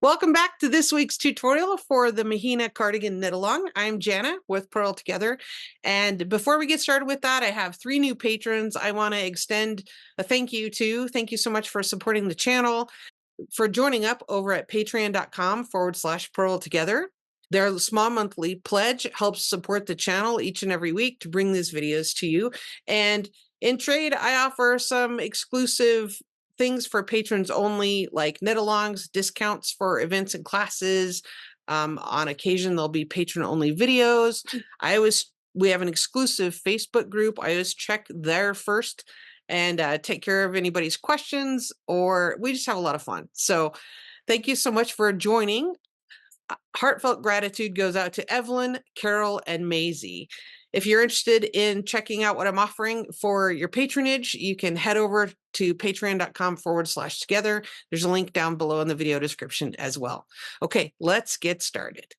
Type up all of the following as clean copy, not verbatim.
Welcome back to this week's tutorial for the Mahina Cardigan Knit Along. I'm Jana with Purl Together. And before we get started with that, I have 3 new patrons I want to extend a thank you to. Thank you so much for supporting the channel, for joining up over at patreon.com/Purl Together. Their small monthly pledge helps support the channel each and every week to bring these videos to you. And in trade, I offer some exclusive things for patrons only, like knit-alongs, discounts for events and classes. On occasion, there'll be patron-only videos. We have an exclusive Facebook group. I always check there first and take care of anybody's questions, or we just have a lot of fun. So thank you so much for joining. Heartfelt gratitude goes out to Evelyn, Carol, and Maisie. If you're interested in checking out what I'm offering for your patronage, you can head over to patreon.com/together. There's a link down below in the video description as well. Okay, let's get started.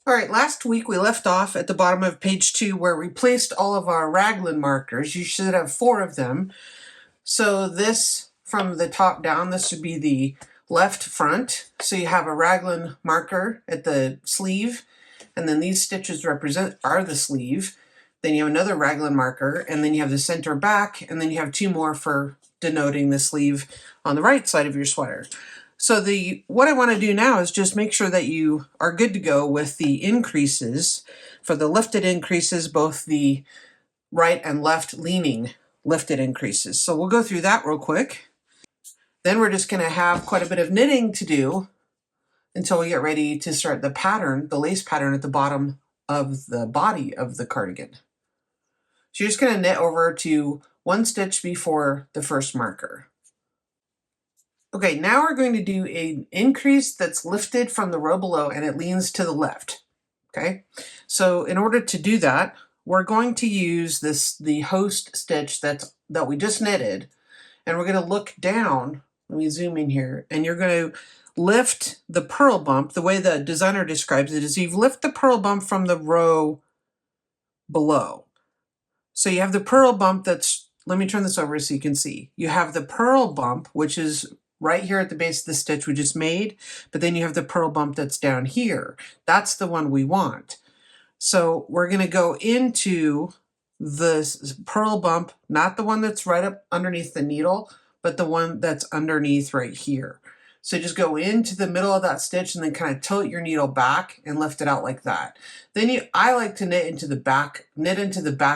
All right, last week we left off at the bottom of page 2 where we placed all of our Raglan markers. You should have 4 of them. So this, from the top down, this should be the left front. So you have a Raglan marker at the sleeve, and then these stitches are the sleeve. Then you have another Raglan marker, and then you have the center back, and then you have 2 more for denoting the sleeve on the right side of your sweater. So what I want to do now is just make sure that you are good to go with the increases. For the lifted increases, both the right and left leaning lifted increases. So we'll go through that real quick. Then we're just going to have quite a bit of knitting to do until we get ready to start the pattern, the lace pattern at the bottom of the body of the cardigan. So you're just going to knit over to 1 stitch before the first marker. Okay, now we're going to do an increase that's lifted from the row below and it leans to the left. Okay, so in order to do that, we're going to use the host stitch that we just knitted, and we're going to look down. Let me zoom in here, and you're going to lift the purl bump. The way the designer describes it is you lift the purl bump from the row below. So you have the purl bump that's, let me turn this over so you can see. You have the purl bump, which is right here at the base of the stitch we just made, but then you have the purl bump that's down here. That's the one we want. So we're going to go into the purl bump, not the one that's right up underneath the needle, but the one that's underneath right here. So just go into the middle of that stitch and then kind of tilt your needle back and lift it out like that. Then I like to knit into the back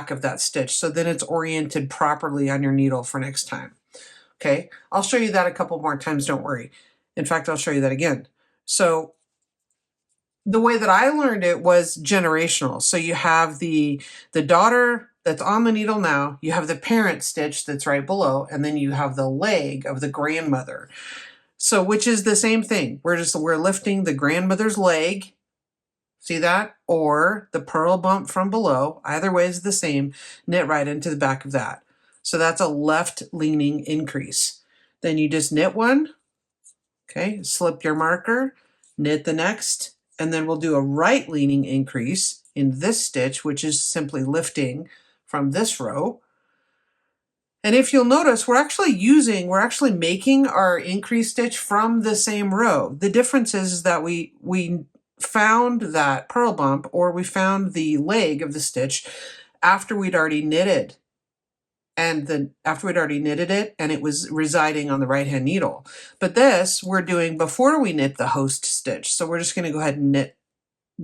of that stitch, so then it's oriented properly on your needle for next time. Okay, I'll show you that a couple more times, don't worry. In fact, I'll show you that again. So the way that I learned it was generational. So you have the daughter that's on the needle now, you have the parent stitch that's right below, and then you have the leg of the grandmother. So which is the same thing. We're lifting the grandmother's leg, see that? Or the purl bump from below. Either way is the same. Knit right into the back of that. So that's a left leaning increase. Then you just knit one, okay, slip your marker, knit the next, and then we'll do a right leaning increase in this stitch, which is simply lifting from this row. And if you'll notice, we're actually making our increase stitch from the same row. The difference is that we found that purl bump, or we found the leg of the stitch after we'd already knitted. And after we'd already knitted it, and it was residing on the right-hand needle. But this we're doing before we knit the host stitch. So we're just going to go ahead and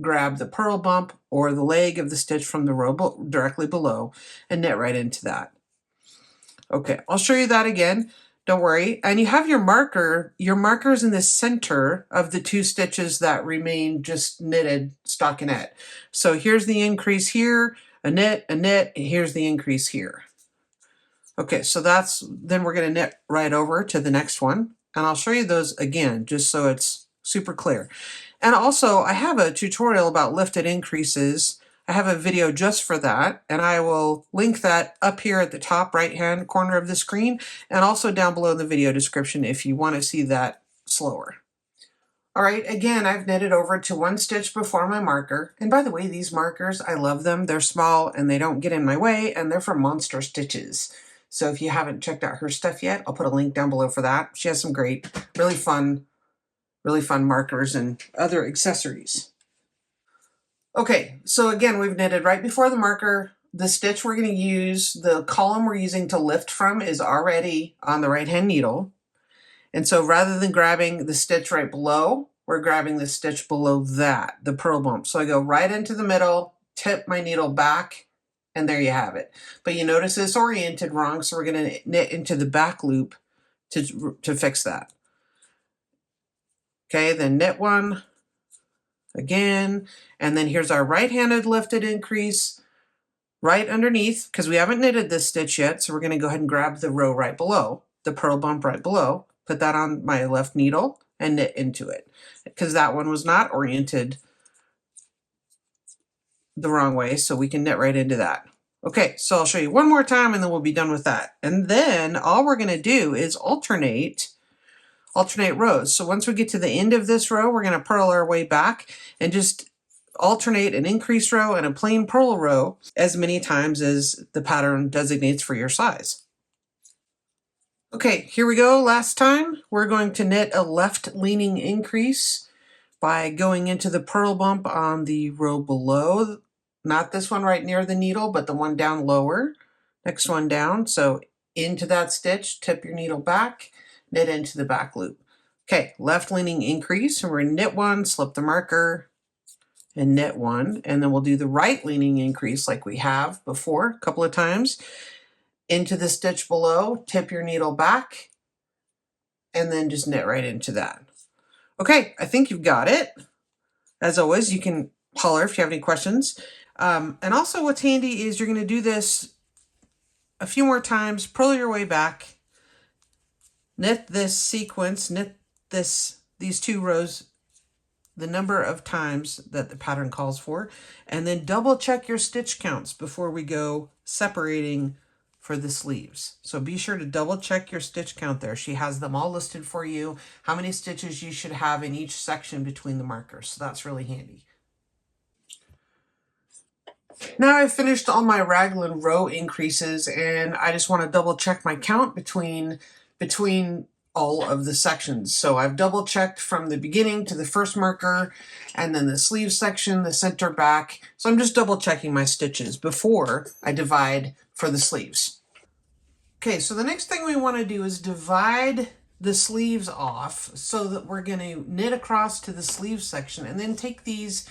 grab the purl bump or the leg of the stitch from the row directly below and knit right into that. Okay, I'll show you that again. Don't worry. And you have your marker. Your marker is in the center of the 2 stitches that remain just knitted stockinette. So here's the increase here, a knit, and here's the increase here. Okay, so then we're going to knit right over to the next one, and I'll show you those again just so it's super clear. And also, I have a tutorial about lifted increases. I have a video just for that, and I will link that up here at the top right-hand corner of the screen, and also down below in the video description if you want to see that slower. All right, again, I've knitted over to 1 stitch before my marker. And by the way, these markers, I love them. They're small and they don't get in my way, and they're for monster stitches. So if you haven't checked out her stuff yet, I'll put a link down below for that. She has some great, really fun markers and other accessories. Okay, so again, we've knitted right before the marker. The stitch we're going to use, the column we're using to lift from is already on the right-hand needle. And so rather than grabbing the stitch right below, we're grabbing the stitch below that, the purl bump. So I go right into the middle, tip my needle back, and there you have it. But you notice it's oriented wrong, so we're going to knit into the back loop to fix that. Okay, then knit one again, and then here's our right-handed lifted increase right underneath, because we haven't knitted this stitch yet, so we're going to go ahead and grab the row right below, the purl bump right below, put that on my left needle and knit into it, because that one was not oriented the wrong way, so we can knit right into that. Okay, so I'll show you one more time and then we'll be done with that. And then all we're going to do is alternate rows. So once we get to the end of this row, we're going to purl our way back and just alternate an increase row and a plain purl row as many times as the pattern designates for your size. Okay, here we go. Last time, we're going to knit a left leaning increase by going into the purl bump on the row below, not this one right near the needle, but the one down lower, next one down. So into that stitch, tip your needle back, knit into the back loop. Okay, left leaning increase, and we're going to knit one, slip the marker, and knit one, and then we'll do the right leaning increase like we have before a couple of times. Into the stitch below, tip your needle back, and then just knit right into that. Okay, I think you've got it. As always, you can holler if you have any questions. And also what's handy is you're going to do this a few more times, purl your way back, knit this sequence, knit these two rows the number of times that the pattern calls for, and then double check your stitch counts before we go separating for the sleeves. So be sure to double check your stitch count there. She has them all listed for you, how many stitches you should have in each section between the markers. So that's really handy. Now I've finished all my Raglan row increases, and I just want to double check my count between all of the sections. So I've double checked from the beginning to the first marker, and then the sleeve section, the center back. So I'm just double checking my stitches before I divide for the sleeves. Okay, so the next thing we want to do is divide the sleeves off so that we're going to knit across to the sleeve section and then take these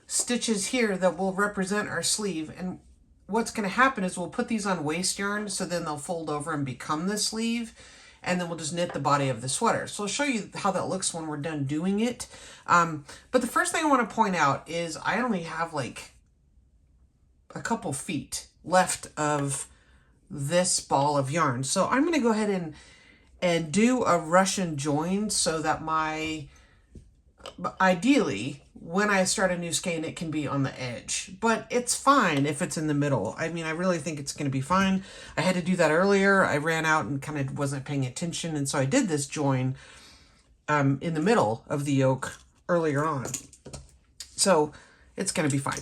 stitches here that will represent our sleeve, and what's going to happen is we'll put these on waste yarn, so then they'll fold over and become the sleeve, and then we'll just knit the body of the sweater. So I'll show you how that looks when we're done doing it. But the first thing I want to point out is I only have like a couple feet left of this ball of yarn. So I'm going to go ahead and do a Russian join so that ideally, when I start a new skein, it can be on the edge, but it's fine if it's in the middle. I mean, I really think it's going to be fine. I had to do that earlier. I ran out and kind of wasn't paying attention, and so I did this join in the middle of the yoke earlier on. So it's going to be fine.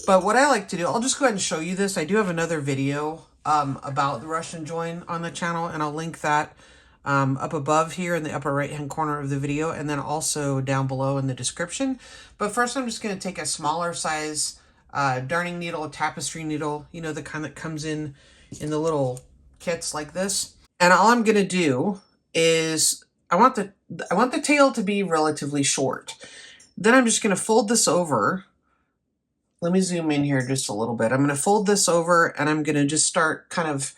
But what I like to do, I'll just go ahead and show you this. I do have another video about the Russian join on the channel, and I'll link that up above here in the upper right hand corner of the video, and then also down below in the description. But first I'm just going to take a smaller size darning needle, a tapestry needle, you know, the kind that comes in the little kits like this. And all I'm going to do is I want the tail to be relatively short. Then I'm just going to fold this over. Let me zoom in here just a little bit. I'm going to fold this over, and I'm going to just start kind of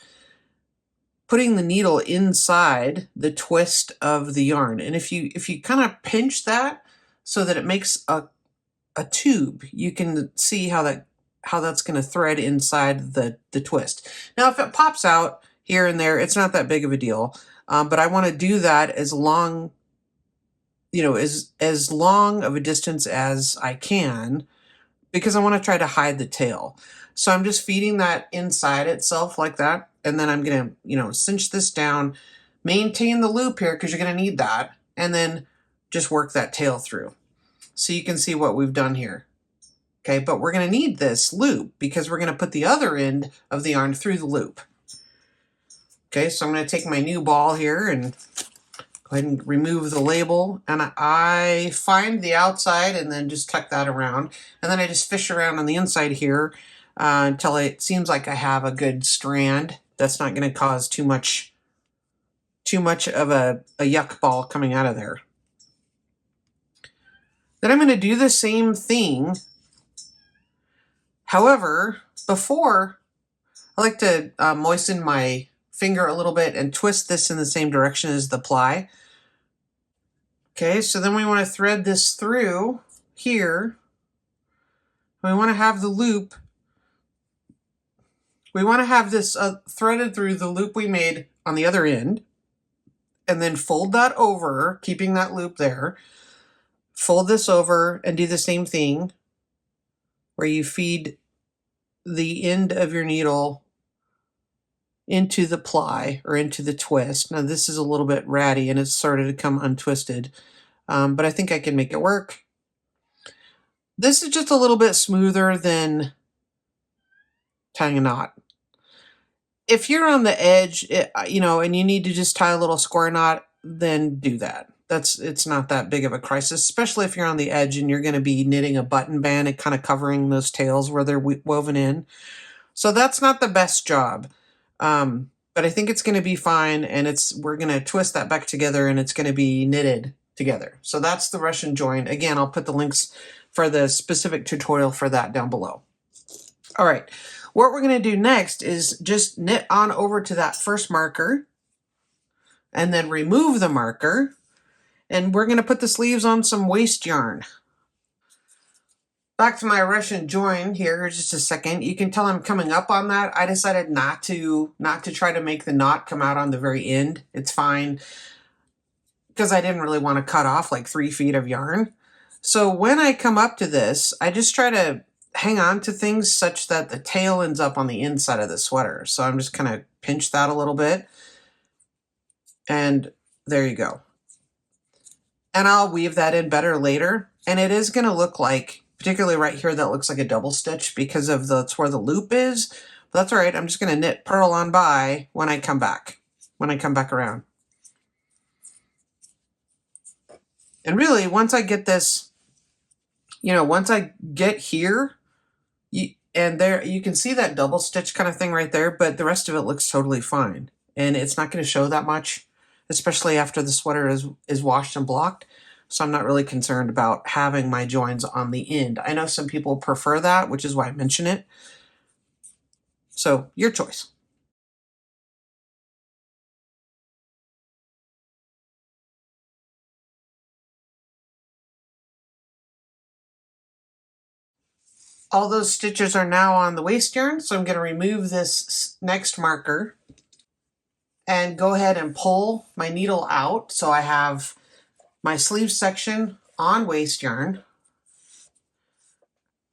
putting the needle inside the twist of the yarn. And if you kind of pinch that so that it makes a tube, you can see how that's going to thread inside the twist. Now, if it pops out here and there, it's not that big of a deal. But I want to do that as long, you know, as long of a distance as I can, because I want to try to hide the tail. So I'm just feeding that inside itself like that. And then I'm going to, you know, cinch this down, maintain the loop here because you're going to need that, and then just work that tail through. So you can see what we've done here. Okay, but we're going to need this loop because we're going to put the other end of the yarn through the loop. Okay, so I'm going to take my new ball here and go ahead and remove the label, and I find the outside and then just tuck that around, and then I just fish around on the inside here until it seems like I have a good strand that's not going to cause too much of a yuck ball coming out of there. Then I'm going to do the same thing. However, before, I like to moisten my finger a little bit and twist this in the same direction as the ply. Okay, so then we want to thread this through here. We want to have the loop. We want to have this threaded through the loop we made on the other end, and then fold that over, keeping that loop there. Fold this over and do the same thing where you feed the end of your needle into the ply or into the twist. Now this is a little bit ratty and it's started to come untwisted, but I think I can make it work. This is just a little bit smoother than tying a knot. If you're on the edge, and you need to just tie a little square knot, then do that. It's not that big of a crisis, especially if you're on the edge and you're going to be knitting a button band and kind of covering those tails where they're woven in. So that's not the best job, but I think it's going to be fine, and we're going to twist that back together and it's going to be knitted together. So that's the Russian join. Again, I'll put the links for the specific tutorial for that down below. All right, what we're going to do next is just knit on over to that first marker and then remove the marker. And we're going to put the sleeves on some waste yarn. Back to my Russian join here, just a second. You can tell I'm coming up on that. I decided not to try to make the knot come out on the very end. It's fine, because I didn't really want to cut off like 3 feet of yarn. So when I come up to this, I just try to hang on to things such that the tail ends up on the inside of the sweater. So I'm just kind of pinch that a little bit. And there you go. And I'll weave that in better later. And it is going to look like, particularly right here, that looks like a double stitch because of that's where the loop is. But that's all right. I'm just going to knit purl on by when I come back around. And really, once I get this, once I get here, and there, you can see that double stitch kind of thing right there, but the rest of it looks totally fine. And it's not going to show that much, especially after the sweater is washed and blocked. So I'm not really concerned about having my joins on the end. I know some people prefer that, which is why I mention it. So your choice. All those stitches are now on the waste yarn, so I'm going to remove this next marker and go ahead and pull my needle out. So I have my sleeve section on waste yarn.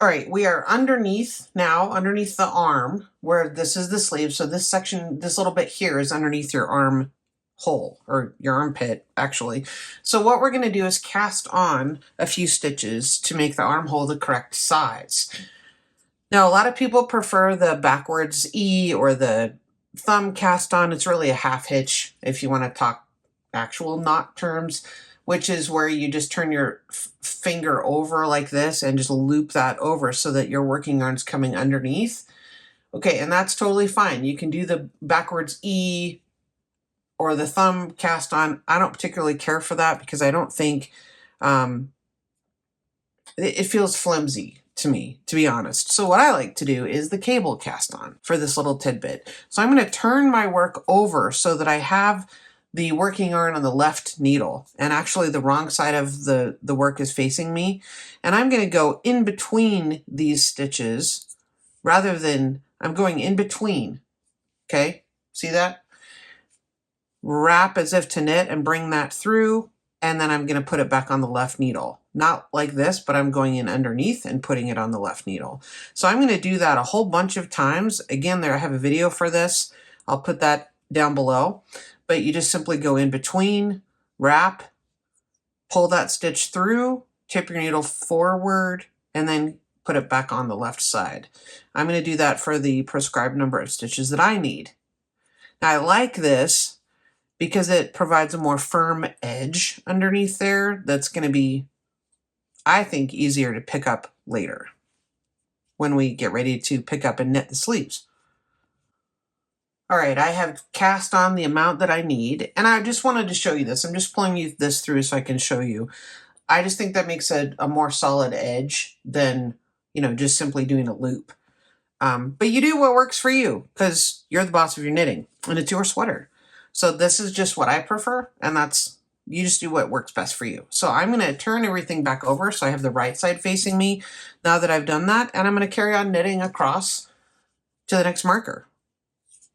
All right, we are underneath the arm where this is the sleeve. So this section, this little bit here is underneath your arm hole, or your armpit actually. So what we're going to do is cast on a few stitches to make the armhole the correct size. Now, a lot of people prefer the backwards E or the thumb cast on. It's really a half hitch if you want to talk actual knot terms, which is where you just turn your finger over like this and just loop that over so that your working yarn's coming underneath. Okay, and that's totally fine. You can do the backwards E or the thumb cast on. I don't particularly care for that because I don't think it feels flimsy to me, to be honest. So what I like to do is the cable cast on for this little tidbit. So I'm going to turn my work over so that I have the working yarn on the left needle, and actually the wrong side of the work is facing me. And I'm going to go in between these stitches rather than, I'm going in between. Okay, see that? Wrap as if to knit and bring that through, and then I'm going to put it back on the left needle. Not like this, but I'm going in underneath and putting it on the left needle. So I'm going to do that a whole bunch of times. Again, there I have a video for this. I'll put that down below. But you just simply go in between, wrap, pull that stitch through, tip your needle forward, and then put it back on the left side. I'm going to do that for the prescribed number of stitches that I need. Now, I like this because it provides a more firm edge underneath there that's going to be, I think, easier to pick up later when we get ready to pick up and knit the sleeves. All right, I have cast on the amount that I need, and I just wanted to show you this. I'm just pulling this through so I can show you. I just think that makes a more solid edge than, just simply doing a loop. But you do what works for you because you're the boss of your knitting and it's your sweater. So this is just what I prefer, and you just do what works best for you. So I'm going to turn everything back over so I have the right side facing me now that I've done that, and I'm going to carry on knitting across to the next marker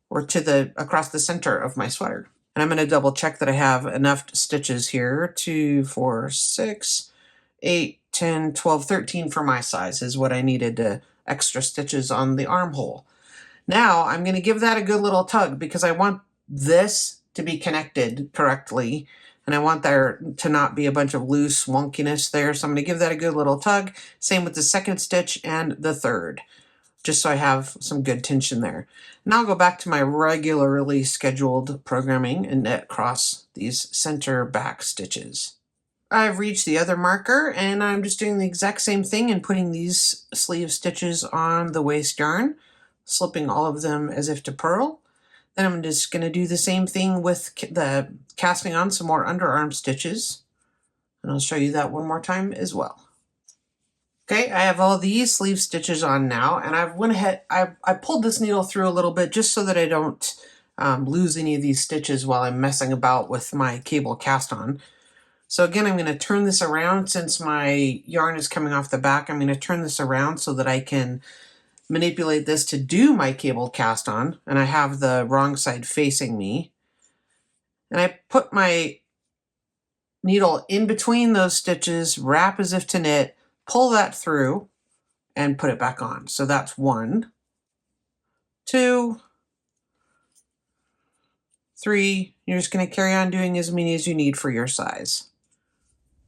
or across the center of my sweater. And I'm going to double check that I have enough stitches here. 2, 4, 6, 8, 10, 12, 13 for my size is what I needed to extra stitches on the armhole. Now I'm going to give that a good little tug because I want this to be connected correctly, and I want there to not be a bunch of loose wonkiness there. So I'm going to give that a good little tug. Same with the second stitch and the third, just so I have some good tension there. Now I'll go back to my regularly scheduled programming and knit across these center back stitches. I've reached the other marker, and I'm just doing the exact same thing and putting these sleeve stitches on the waist yarn, slipping all of them as if to purl. Then I'm just going to do the same thing with the casting on some more underarm stitches, and I'll show you that one more time as well. Okay, I have all these sleeve stitches on now, and I've went ahead, I pulled this needle through a little bit just so that I don't lose any of these stitches while I'm messing about with my cable cast on. So again, I'm going to turn this around since my yarn is coming off the back. I'm going to turn this around so that I can manipulate this to do my cable cast on, and I have the wrong side facing me. And I put my needle in between those stitches, wrap as if to knit, pull that through, and put it back on. So that's 1, 2, 3. You're just going to carry on doing as many as you need for your size.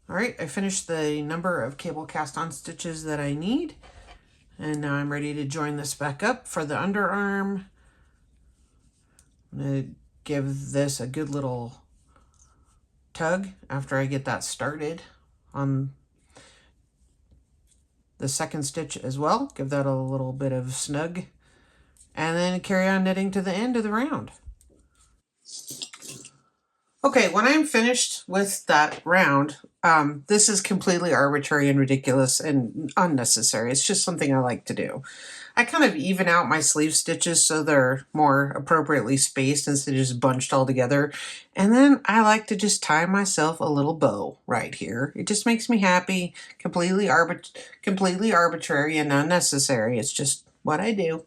All right, I finished the number of cable cast on stitches that I need. And now I'm ready to join this back up for the underarm. I'm going to give this a good little tug after I get that started on the second stitch as well. Give that a little bit of snug. And then carry on knitting to the end of the round. Okay, when I'm finished with that round, this is completely arbitrary and ridiculous and unnecessary. It's just something I like to do. I kind of even out my sleeve stitches so they're more appropriately spaced instead of just bunched all together. And then I like to just tie myself a little bow right here. It just makes me happy, completely arbitrary and unnecessary. It's just what I do.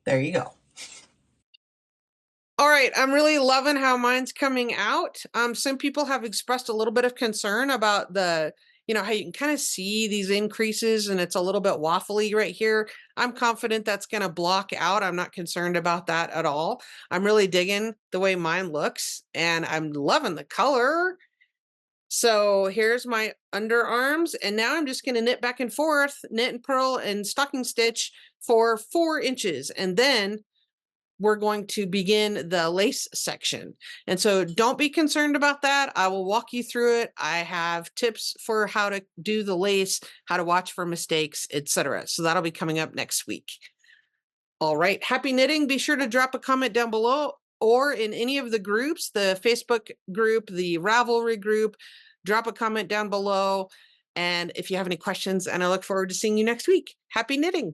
There you go. All right, I'm really loving how mine's coming out. Some people have expressed a little bit of concern about how you can kind of see these increases and it's a little bit waffly right here. I'm confident that's going to block out. I'm not concerned about that at all. I'm really digging the way mine looks, and I'm loving the color. So here's my underarms, and now I'm just going to knit back and forth, knit and purl and stocking stitch for 4 inches, and then we're going to begin the lace section. And so don't be concerned about that. I will walk you through it. I have tips for how to do the lace, how to watch for mistakes, etc. So that'll be coming up next week. All right, happy knitting. Be sure to drop a comment down below or in any of the groups, the Facebook group, the Ravelry group. Drop a comment down below. And if you have any questions, and I look forward to seeing you next week. Happy knitting.